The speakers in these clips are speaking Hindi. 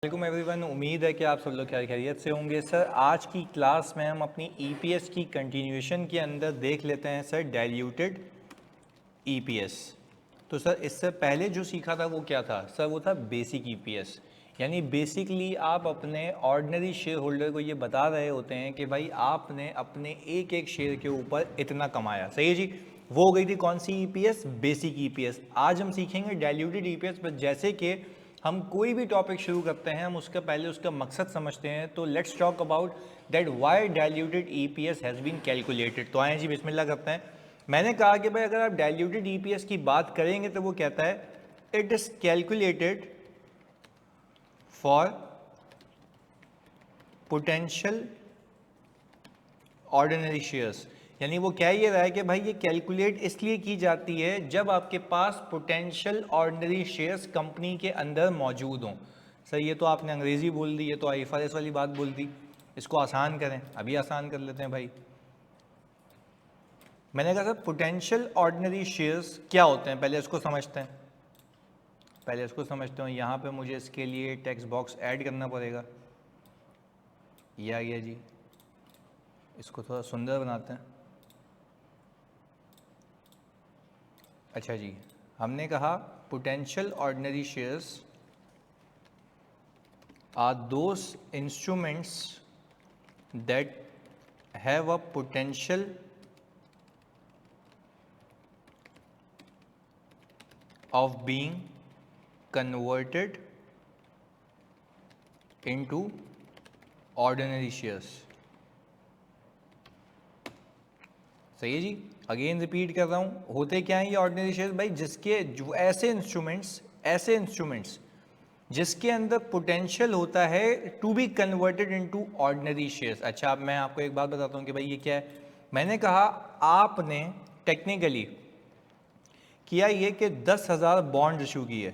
वालेकुम एवरीवन, उम्मीद है कि आप सब लोग खैरियत से होंगे। सर आज की क्लास में हम अपनी ईपीएस की कंटिन्यूएशन के अंदर देख लेते हैं सर डाइल्यूटेड ईपीएस। तो सर इससे पहले जो सीखा था वो क्या था सर? वो था बेसिक ईपीएस। यानी बेसिकली आप अपने ऑर्डिनरी शेयर होल्डर को ये बता रहे होते हैं कि भाई आपने अपने एक एक शेयर के ऊपर इतना कमाया। सही है जी। वो हो गई थी कौन सी ईपीएस? Basic EPS. आज हम सीखेंगे डाइल्यूटेड ईपीएस। पर जैसे कि हम कोई भी टॉपिक शुरू करते हैं हम उसका पहले उसका मकसद समझते हैं। तो let's talk about that why diluted EPS has been calculated. तो आए जी, बिस्मिल्लाह करते हैं। मैंने कहा कि भाई अगर आप डाइल्यूटेड ईपीएस की बात करेंगे तो वो कहता है it is calculated for potential ordinary shares. यानी वो कह ये रहा है कि भाई ये कैलकुलेट इसलिए की जाती है जब आपके पास पोटेंशियल ऑर्डिनरी शेयर्स कंपनी के अंदर मौजूद हों। सर ये तो आपने अंग्रेजी बोल दी, ये तो आईएफआरएस वाली बात बोल दी। इसको आसान करें, अभी आसान कर लेते हैं भाई। मैंने कहा सर पोटेंशियल ऑर्डिनरी शेयर्स क्या होते हैं, पहले इसको समझते हैं। यहाँ पे मुझे इसके लिए टेक्स्ट बॉक्स ऐड करना पड़ेगा। ये आ गया जी, इसको थोड़ा सुंदर बनाते हैं। अच्छा जी, हमने कहा potential ordinary shares are those instruments that have a potential of being converted into ordinary shares। सही है जी। अगेन रिपीट कर रहा हूं, होते क्या हैं ये ऑर्डिनरी शेयर्स भाई? जिसके जो ऐसे इंस्ट्रूमेंट्स जिसके अंदर पोटेंशियल होता है to be converted into ordinary shares. अच्छा, अब मैं आपको एक बात बताता हूं कि भाई ये क्या है। मैंने कहा आपने टेक्निकली किया ये कि 10,000 बॉन्ड इशू किए।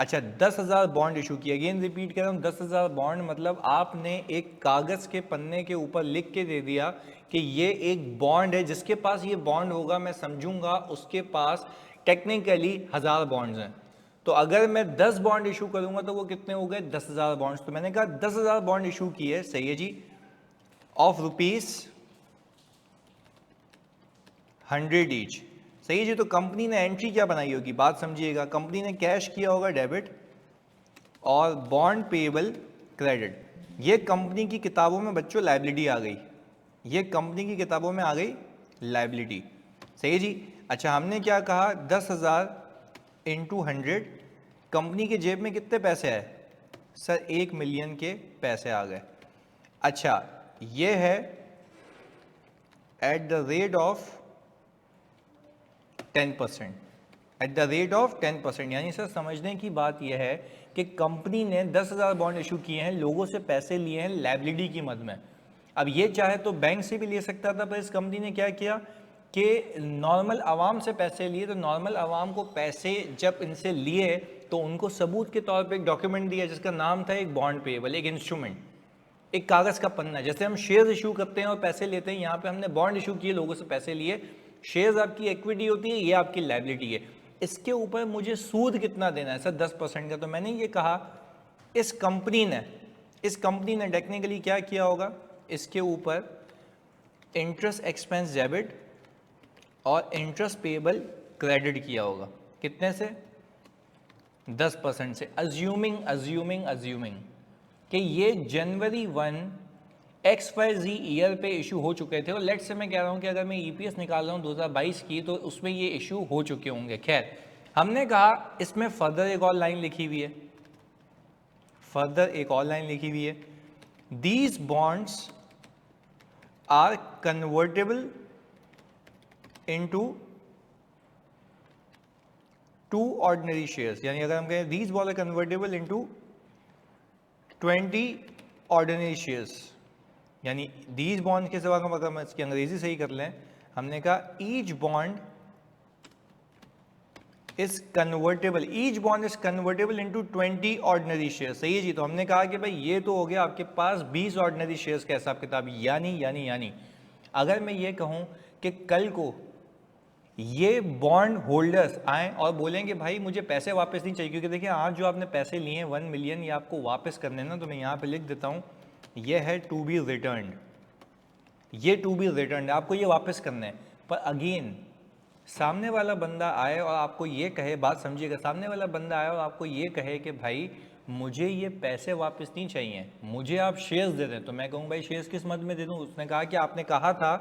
अच्छा, 10,000 बॉन्ड इशू किए। अगेन रिपीट कर रहा हूँ, 10,000 बॉन्ड मतलब आपने एक कागज़ के पन्ने के ऊपर लिख के दे दिया कि ये एक बॉन्ड है, जिसके पास ये बॉन्ड होगा मैं समझूंगा उसके पास टेक्निकली 1,000 बॉन्ड्स हैं। तो अगर मैं 10 बॉन्ड इशू करूंगा तो वो कितने हो गए? 10,000 बॉन्ड्स। तो मैंने कहा 10,000 बॉन्ड इशू किए, सही है जी, ऑफ ₹100 ईच। सही है जी। तो कंपनी ने एंट्री क्या बनाई होगी, बात समझिएगा। कंपनी ने कैश किया होगा डेबिट और बॉन्ड पेएबल क्रेडिट। ये कंपनी की किताबों में बच्चों लायबिलिटी आ गई, ये कंपनी की किताबों में आ गई लायबिलिटी। सही है जी। अच्छा, हमने क्या कहा 10,000 इंटू 100, कंपनी के जेब में कितने पैसे आए सर? 1 मिलियन के पैसे आ गए। अच्छा, ये है eight the rate of 10%, eight the rate of 10%। यानी सर समझने की बात यह है कि कंपनी ने 10,000 बॉन्ड इशू किए हैं, लोगों से पैसे लिए हैं लायबिलिटी की मद में। अब ये चाहे तो बैंक से भी ले सकता था, पर इस कंपनी ने क्या किया कि नॉर्मल आवाम से पैसे लिए। तो नॉर्मल आवाम को पैसे जब इनसे लिए तो उनको सबूत के तौर पे एक डॉक्यूमेंट दिया जिसका नाम था एक बॉन्ड पेएबल, एक इंस्ट्रूमेंट, एक कागज़ का पन्ना। जैसे हम शेयर इशू करते हैं और पैसे लेते हैं, यहाँ पे हमने बॉन्ड इशू किए, लोगों से पैसे लिए। शेयर्स आपकी इक्विटी होती है, ये आपकी लायबिलिटी है। इसके ऊपर मुझे सूद कितना देना है सर? 10% का। तो मैंने ये कहा इस कंपनी ने टेक्निकली क्या किया होगा, इसके ऊपर इंटरेस्ट एक्सपेंस डेबिट और इंटरेस्ट पेएबल क्रेडिट किया होगा। कितने से? 10% से। अज्यूमिंग कि ये जनवरी 1 XYZ ईयर पे इशू हो चुके थे। और लेट्स से मैं कह रहा हूँ कि अगर मैं ईपीएस निकाल रहा हूँ 2022 की तो उसमें ये इशू हो चुके होंगे। खैर, हमने कहा इसमें फर्दर एक और लाइन लिखी हुई है, these bonds are convertible into 2 ordinary shares. यानी अगर हम कहें these bond are convertible into 20 ordinary shares, यानी दीज बॉन्ड के सिवा का मतलब हम इसकी अंग्रेजी सही कर लें। हमने कहा each bond is convertible into 20 ordinary share. सही है जी। तो हमने कहा कि भाई ये तो हो गया आपके पास 20 ऑर्डिनरी शेयर्स का हिसाब किताब। यानी अगर मैं ये कहूं कि कल को ये बॉन्ड होल्डर्स आए और बोलें कि भाई मुझे पैसे वापस नहीं चाहिए, क्योंकि देखिए आज जो आपने पैसे लिए हैं 1 मिलियन, ये आपको वापस करने ना, तो मैं यहाँ पे लिख देता हूँ ये है टू बी रिटर्न, ये टू बी रिटर्न, आपको ये वापस करना है। पर अगेन सामने वाला बंदा आए और आपको ये कहे, बात समझिएगा, सामने वाला बंदा आए और आपको ये कहे कि भाई मुझे ये पैसे वापस नहीं चाहिए, मुझे आप शेयर्स दे दें, तो मैं कहूँ भाई शेयर्स किस मद में दे दूँ? उसने कहा कि आपने कहा था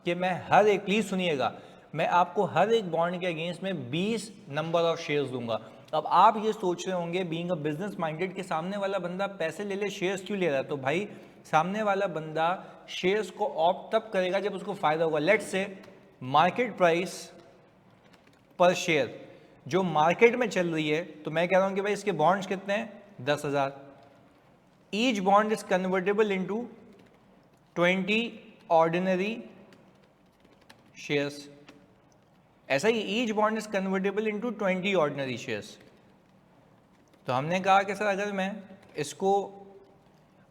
कि मैं हर एक, प्लीज़ सुनिएगा, मैं आपको हर एक बॉन्ड के अगेंस्ट में 20 नंबर ऑफ शेयर्स दूंगा। अब आप ये सोच रहे होंगे बीइंग अ बिजनेस माइंडेड कि सामने वाला बंदा पैसे ले ले, शेयर्स क्यों ले रहा है? तो भाई सामने वाला बंदा शेयर्स को ऑप्ट तब करेगा जब उसको फायदा होगा। लेट्स से मार्केट प्राइस पर शेयर जो मार्केट में चल रही है, तो मैं कह रहा हूं कि भाई इसके बॉन्ड्स कितने हैं? 10,000। Each bond is convertible into 20 ordinary shares. ऐसा ही each bond is convertible into 20 ordinary shares. तो हमने कहा कि सर अगर मैं इसको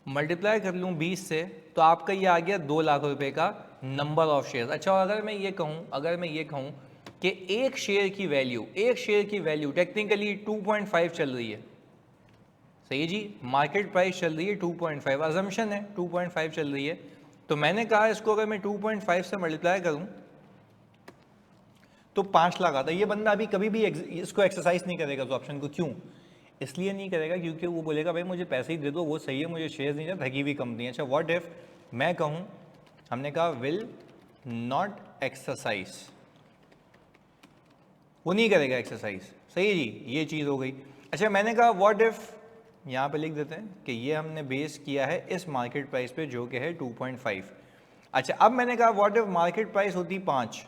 मल्टीप्लाई कर लूँ 20 से, तो आपका ये आ गया 2 लाख रुपए का नंबर ऑफ शेयर्स। अच्छा, और अगर मैं ये कहूँ कि एक शेयर की वैल्यू टेक्निकली 2.5 चल रही है, सही जी, मार्केट प्राइस चल रही है 2.5, अजम्पशन है 2.5 चल रही है, तो मैंने कहा इसको अगर मैं 2.5 से मल्टीप्लाई करूँ तो 5 लाख आता है। ये बंदा अभी कभी भी इसको एक्सरसाइज नहीं करेगा उस ऑप्शन को। क्यों? इसलिए नहीं करेगा क्योंकि वो बोलेगा भाई मुझे पैसे ही दे दो, वो सही है, मुझे शेयर्स नहीं चाहिए, ठगी हुई कंपनी है। अच्छा, व्हाट इफ मैं कहूँ, हमने कहा विल नॉट एक्सरसाइज, वो नहीं करेगा एक्सरसाइज, सही जी, ये चीज़ हो गई। अच्छा, मैंने कहा व्हाट इफ, यहाँ पे लिख देते हैं कि ये हमने बेस किया है इस मार्केट प्राइस पे जो कि है 2.5। अच्छा, अब मैंने कहा व्हाट इफ मार्केट प्राइस होती 5,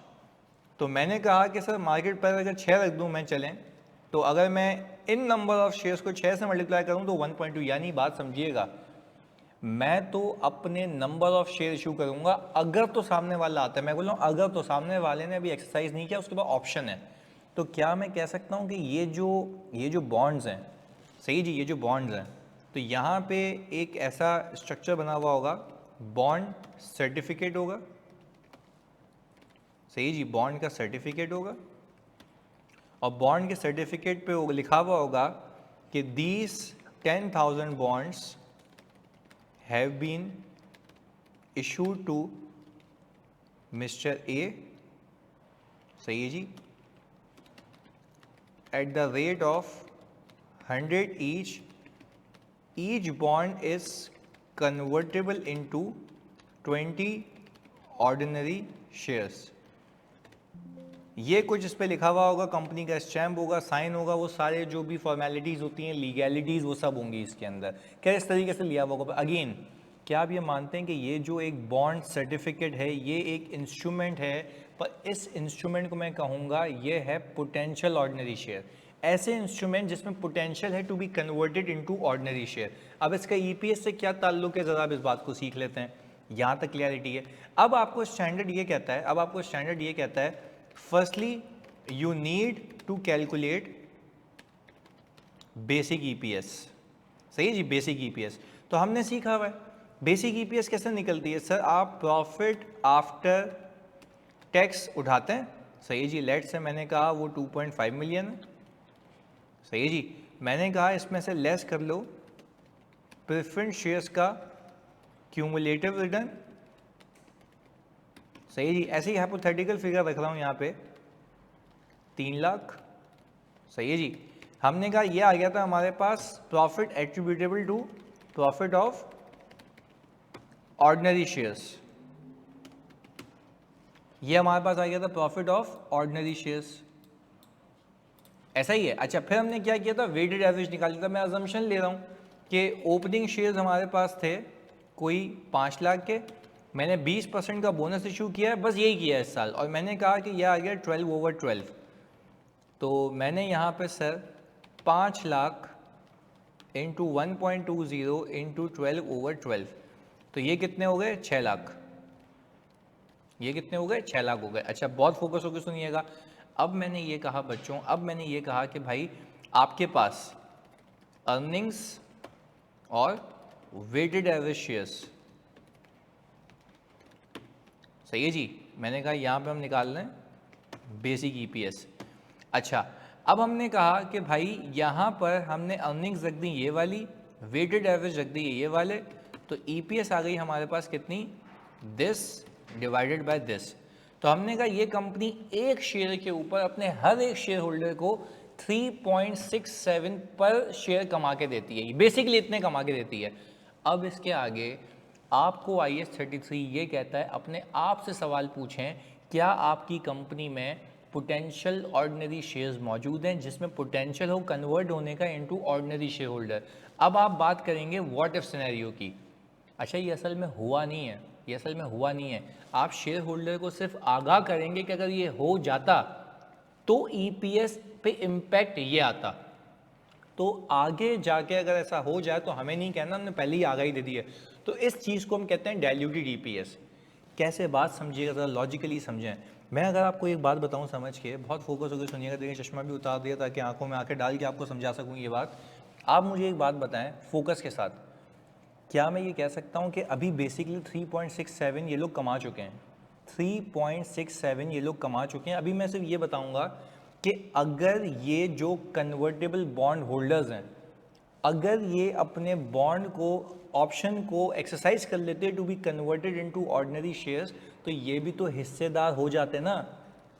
तो मैंने कहा कि सर मार्केट प्राइस अगर 6 रख दूं मैं, चलें, तो अगर मैं इन नंबर ऑफ शेयर्स को 6 से मल्टीप्लाई करूं तो 1.2, यानी बात समझिएगा, मैं तो अपने नंबर ऑफ शेयर इशू करूंगा अगर तो सामने वाला आता है। मैं बोल रहा हूं अगर तो सामने वाले ने अभी एक्सरसाइज नहीं किया, उसके बाद ऑप्शन है। तो क्या मैं कह सकता हूं कि ये जो बॉन्ड्स हैं, सही जी, ये जो बॉन्ड्स हैं, तो यहाँ पे एक ऐसा स्ट्रक्चर बना हुआ होगा, बॉन्ड सर्टिफिकेट होगा, सही जी, बॉन्ड का सर्टिफिकेट होगा, और बॉन्ड के सर्टिफिकेट पे लिखा हुआ होगा कि these 10,000 bonds have been issued to mister A, सही जी, at the rate of 100 each bond is convertible into 20 ordinary shares. ये कुछ इस पे लिखा हुआ होगा, कंपनी का स्टैम्प होगा, साइन होगा, वो सारे जो भी फॉर्मेलिटीज़ होती हैं, लीगैलिटीज़, वो सब होंगी इसके अंदर। क्या इस तरीके से लिया हुआ होगा? अगेन, क्या आप ये मानते हैं कि ये जो एक बॉन्ड सर्टिफिकेट है ये एक इंस्ट्रूमेंट है, पर इस इंस्ट्रूमेंट को मैं कहूँगा ये है पोटेंशियल ऑर्डिनरी शेयर। ऐसे इंस्ट्रूमेंट जिसमें पोटेंशियल है to be converted into ordinary share. अब इसका ईपीएस से क्या ताल्लुक है, ज़रा आप इस बात को सीख लेते हैं, यहाँ तक क्लियरिटी है। अब आपको स्टैंडर्ड ये कहता है, firstly you need to calculate basic EPS, सही है जी, बेसिक EPS। तो हमने सीखा हुआ है बेसिक EPS कैसे निकलती है। सर आप प्रॉफिट आफ्टर टैक्स उठाते हैं, सही है जी, लेट से मैंने कहा वो 2.5 मिलियन है, सही है जी, मैंने कहा इसमें से लेस कर लो प्रेफरेंस शेयर्स का क्यूमुलेटिव रिटर्न, सही जी, ऐसे ही हाइपोथेटिकल फिगर रख रहा हूँ यहाँ पे 3 लाख, सही है जी। हमने कहा ये आ गया था हमारे पास profit attributable to profit of ordinary shares, ये हमारे पास आ गया था प्रॉफिट ऑफ ऑर्डिनरी शेयर्स, ऐसा ही है। अच्छा, फिर हमने क्या किया था, वेटेड एवरेज निकाल लिया था। मैं अजम्पशन ले रहा हूँ कि ओपनिंग शेयर्स हमारे पास थे कोई 5 लाख के, मैंने 20% का बोनस इशू किया है, बस यही किया है इस साल, और मैंने कहा कि यह आ गया 12/12, तो मैंने यहाँ पे सर 5 लाख इंटू 1.20 इंटू 12/12, तो ये कितने हो गए, 6 लाख, ये कितने हो गए, 6 लाख हो गए। अच्छा, बहुत फोकस होकर सुनिएगा। अब मैंने ये कहा बच्चों, अब मैंने ये कहा कि भाई आपके पास अर्निंग्स और वेटेड एवरेज शेयर्स, सही है जी, मैंने कहा यहाँ पे हम निकाल लें बेसिक ईपीएस। अच्छा, अब हमने कहा कि भाई यहाँ पर हमने अर्निंग्स रख दी ये वाली, वेटेड एवरेज रख दी ये वाले, तो ईपीएस आ गई हमारे पास कितनी, दिस डिवाइडेड बाय दिस। तो हमने कहा ये कंपनी एक शेयर के ऊपर अपने हर एक शेयर होल्डर को 3.67 पर शेयर कमा के देती है, बेसिकली इतने कमा के देती है। अब इसके आगे आपको IAS 33 ये कहता है अपने आप से सवाल पूछें, क्या आपकी कंपनी में पोटेंशियल ऑर्डिनरी शेयर्स मौजूद हैं जिसमें पोटेंशियल हो कन्वर्ट होने का इनटू ऑर्डिनरी शेयर होल्डर। अब आप बात करेंगे व्हाट इफ सिनेरियो की। अच्छा, ये असल में हुआ नहीं है, ये असल में हुआ नहीं है। आप शेयर होल्डर को सिर्फ आगाह करेंगे कि अगर ये हो जाता तो ईपीएस पे इम्पैक्ट ये आता, तो आगे जाके अगर ऐसा हो जाए तो हमें नहीं कहना, हमने पहले ही आगाही दे दी है। तो इस चीज़ को हम कहते हैं डाइल्यूटेड ईपीएस। कैसे बात समझिएगा, ज़रा लॉजिकली समझें। मैं अगर आपको एक बात बताऊं समझ के, बहुत फोकस होकर सुनिएगा, देखिए चश्मा भी उतार दिया ताकि आंखों में आंखें डाल के आपको समझा सकूं ये बात। आप मुझे एक बात बताएं फोकस के साथ, क्या मैं ये कह सकता हूं कि अभी बेसिकली 3.67 ये लोग कमा चुके हैं, 3.67 ये लोग कमा चुके हैं। अभी मैं सिर्फ ये बताऊंगा कि अगर ये जो कन्वर्टेबल बॉन्ड होल्डर्स हैं, अगर ये अपने बॉन्ड को, ऑप्शन को एक्सरसाइज कर लेते to be converted into ordinary shares, तो ये भी तो हिस्सेदार हो जाते ना,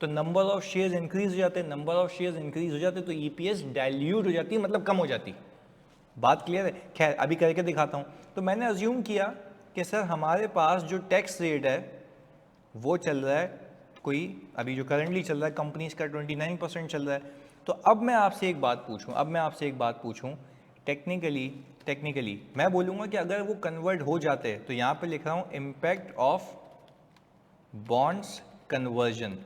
तो नंबर ऑफ शेयर्स इंक्रीज हो जाते, नंबर ऑफ शेयर्स इंक्रीज हो जाते तो ईपीएस डाइल्यूट हो जाती, मतलब कम हो जाती। बात क्लियर है? खैर अभी करके दिखाता हूँ। तो मैंने अज्यूम किया कि सर हमारे पास जो टैक्स रेट है वो चल रहा है कोई, अभी जो करंटली चल रहा है कंपनीज का 29% चल रहा है। तो अब मैं आपसे एक बात पूछूं, टेक्निकली मैं बोलूँगा कि अगर वो कन्वर्ट हो जाते, तो यहाँ पे लिख रहा हूँ इम्पैक्ट ऑफ बॉन्ड्स कन्वर्जन।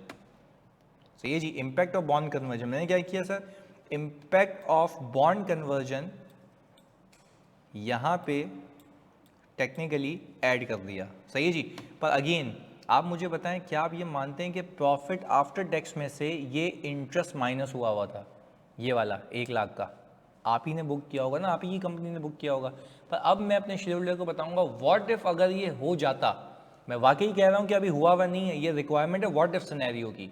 सही है जी, इम्पैक्ट ऑफ बॉन्ड कन्वर्जन। मैंने क्या किया sir, impact of bond conversion यहाँ पे टेक्निकली ऐड कर दिया। सही है जी, पर अगेन आप मुझे बताएं, क्या आप ये मानते हैं कि प्रॉफिट आफ्टर टैक्स में से ये इंटरेस्ट माइनस हुआ था, ये वाला 1 लाख का आप ही ने बुक किया होगा ना, आप ही की कंपनी ने बुक किया होगा। पर अब मैं अपने शेयर होल्डर को बताऊंगा व्हाट इफ अगर ये हो जाता, मैं वाकई कह रहा हूँ कि अभी हुआ हुआ नहीं है, ये रिक्वायरमेंट है व्हाट इफ सिनेरियो की,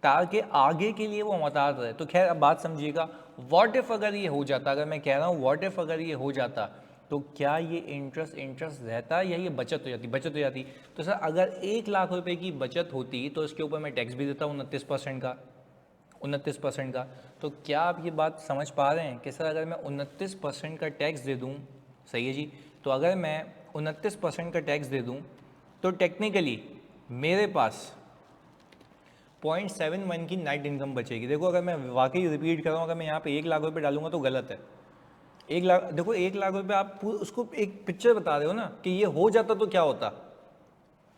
ताकि आगे के लिए वो मताज रहे। तो खैर अब बात समझिएगा, व्हाट इफ अगर ये हो जाता, अगर मैं कह रहा हूँ व्हाट इफ अगर ये हो जाता, तो क्या ये इंटरेस्ट रहता या ये बचत हो जाती। तो सर अगर 1 लाख रुपए की बचत होती तो इसके ऊपर मैं टैक्स भी देता 29% का। तो क्या आप ये बात समझ पा रहे हैं कि सर अगर मैं 29% का टैक्स दे दूं, सही है जी, तो अगर मैं 29% का टैक्स दे दूं तो टेक्निकली मेरे पास 0.71 की नेट इनकम बचेगी। देखो अगर मैं वाकई रिपीट कर रहा हूँ, अगर मैं यहाँ पे 1 लाख रुपए डालूंगा तो गलत है। 1 लाख, देखो 1 लाख रुपए आप उसको एक पिक्चर बता रहे हो ना कि ये हो जाता तो क्या होता,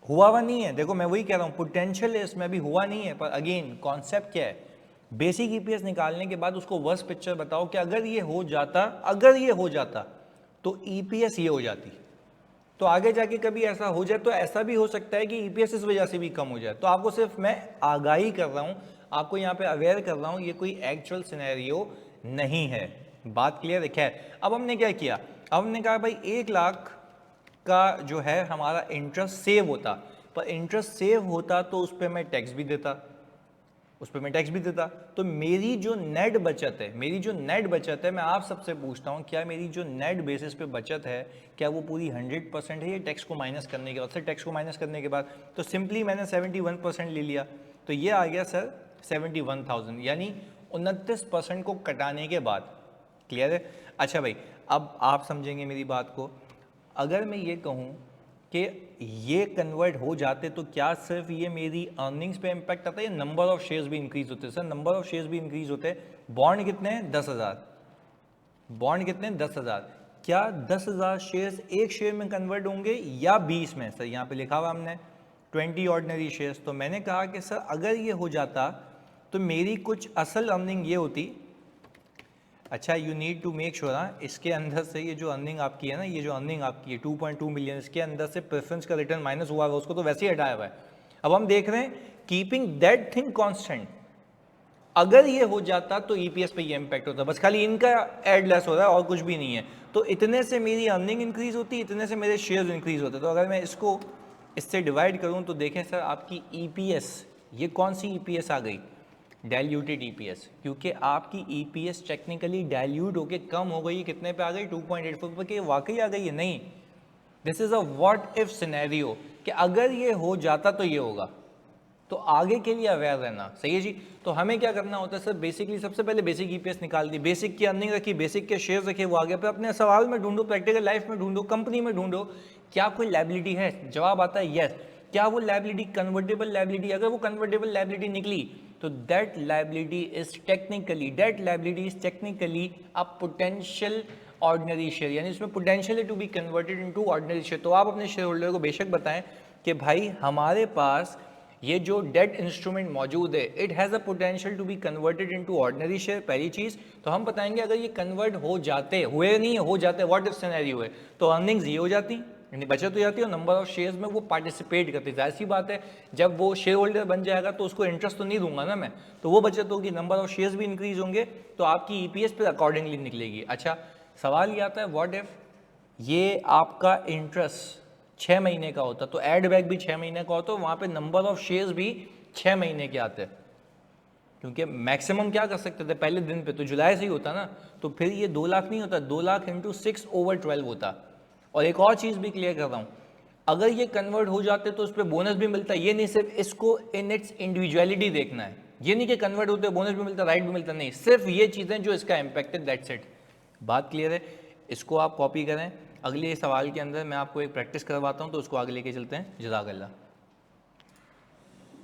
हुआ नहीं है। देखो मैं वही कह रहा हूँ, पोटेंशियल है इसमें, अभी हुआ नहीं है। पर अगेन कॉन्सेप्ट क्या है, बेसिक ईपीएस निकालने के बाद उसको वर्स्ट पिक्चर बताओ कि अगर ये हो जाता तो ईपीएस ये हो जाती, तो आगे जाके कभी ऐसा हो जाए तो ऐसा भी हो सकता है कि ईपीएस इस वजह से भी कम हो जाए। तो आपको सिर्फ मैं आगाही कर रहा हूँ, आपको यहाँ पे अवेयर कर रहा हूँ, ये कोई एक्चुअल सिनेरियो नहीं है। बात क्लियर है? खैर अब हमने क्या किया, अब हमने कहा भाई 1 लाख का जो है हमारा इंटरेस्ट सेव होता, पर इंटरेस्ट सेव होता तो उस पर मैं टैक्स भी देता, तो मेरी जो नेट बचत है, मैं आप सबसे पूछता हूँ, क्या मेरी जो नेट बेसिस पे बचत है, क्या वो पूरी 100% है, ये टैक्स को माइनस करने के बाद? सर टैक्स को माइनस करने के बाद तो सिंपली मैंने 71% ले लिया, तो ये आ गया सर 71,000, यानी 29% को कटाने के बाद। क्लियर है? अच्छा भाई अब आप समझेंगे मेरी बात को, अगर मैं ये कहूँ कि ये कन्वर्ट हो जाते तो क्या सिर्फ ये मेरी अर्निंग्स पे इम्पैक्ट आता है या नंबर ऑफ शेयर्स भी इंक्रीज होते? सर नंबर ऑफ शेयर्स भी इंक्रीज होते। बॉन्ड कितने हैं? 10,000। क्या 10,000 शेयर्स एक शेयर में कन्वर्ट होंगे या 20 में? सर यहाँ पे लिखा हुआ हमने 20 ऑर्डिनरी शेयर्स। तो मैंने कहा कि सर अगर ये हो जाता तो मेरी कुछ असल अर्निंग ये होती। अच्छा you need to make sure, इसके अंदर से ये जो अर्निंग आपकी है ना, ये जो अर्निंग आपकी है 2.2 मिलियन, इसके अंदर से प्रेफरेंस का रिटर्न माइनस हुआ है, उसको तो वैसे ही हटाया हुआ है। अब हम देख रहे हैं कीपिंग दैट थिंग कांस्टेंट, अगर ये हो जाता तो ईपीएस पे ये इंपैक्ट होता, बस खाली इनका एड लेस हो रहा है और कुछ भी नहीं है। तो इतने से मेरी अर्निंग इंक्रीज होती, इतने से मेरे शेयर्स इंक्रीज होते। तो अगर मैं इसको इससे डिवाइड करूं तो देखें सर आपकी ईपीएस ये कौन सी ईपीएस आ गई? डाइल्यूटेड ईपीएस, क्योंकि आपकी ईपीएस टेक्निकली डाइल्यूट होके कम हो गई, कितने पे आ गई? 2.84 पे। कि वाकई आ गई है? नहीं, this is a what if scenario, कि अगर ये हो जाता तो ये होगा, तो आगे के लिए अवेयर रहना। सही है जी। तो हमें क्या करना होता है सर? बेसिकली सबसे पहले बेसिक ईपीएस निकाल दी, बेसिक की अर्निंग रखी, बेसिक के शेयर रखे, वो आगे पे अपने सवाल में ढूंढो, प्रैक्टिकल लाइफ में ढूंढो, कंपनी में ढूंढो, क्या कोई लायबिलिटी है? जवाब आता है यस। क्या वो लायबिलिटी कन्वर्टेबल लायबिलिटी? अगर वो कन्वर्टेबल लायबिलिटी निकली तो that liability is technically a potential ordinary share, यानी इसमें पोटेंशियल है to be converted into ordinary share. तो आप अपने शेयर होल्डर को बेशक बताएं कि भाई हमारे पास ये जो डेट इंस्ट्रूमेंट मौजूद है, it has a potential to be converted into ordinary share. पहली चीज़ तो हम बताएंगे अगर ये कन्वर्ट हो जाते, हुए नहीं हो जाते, व्हाट इफ सिनेरियो है, तो अर्निंग्स ये हो जाती, यानी बचत हो जाती है, और नंबर ऑफ शेयर्स में वो पार्टिसिपेट करते। जाहिर सी बात है, जब वो शेयर होल्डर बन जाएगा तो उसको इंटरेस्ट तो नहीं दूंगा ना मैं, तो वो बचत होगी, नंबर ऑफ शेयर्स भी इंक्रीज होंगे, तो आपकी ईपीएस पे अकॉर्डिंगली निकलेगी। अच्छा, सवाल ये आता है व्हाट इफ ये आपका इंटरेस्ट 6 महीने का होता, तो एड बैक भी 6 महीने का होता, वहां पे नंबर ऑफ शेयर्स भी 6 महीने के आते, क्योंकि मैक्सिमम क्या कर सकते थे पहले दिन पे, तो जुलाई से ही होता ना, तो फिर ये 2 लाख नहीं होता, 2 लाख इंटू 6/12 होता। और एक और चीज़ भी क्लियर कर रहा हूँ, अगर ये कन्वर्ट हो जाते तो उस पर बोनस भी मिलता है। ये नहीं सिर्फ इसको इन इट्स इंडिविजुअलिटी देखना है, ये नहीं कि कन्वर्ट होते बोनस भी मिलता, राइट भी मिलता, नहीं, सिर्फ ये चीज़ें जो इसका इम्पैक्ट है, दैट्स इट। बात क्लियर है? इसको आप कॉपी करें, अगले सवाल के अंदर मैं आपको एक प्रैक्टिस करवाता हूँ, तो उसको आगे लेके चलते हैं। जज़ाकल्लाह।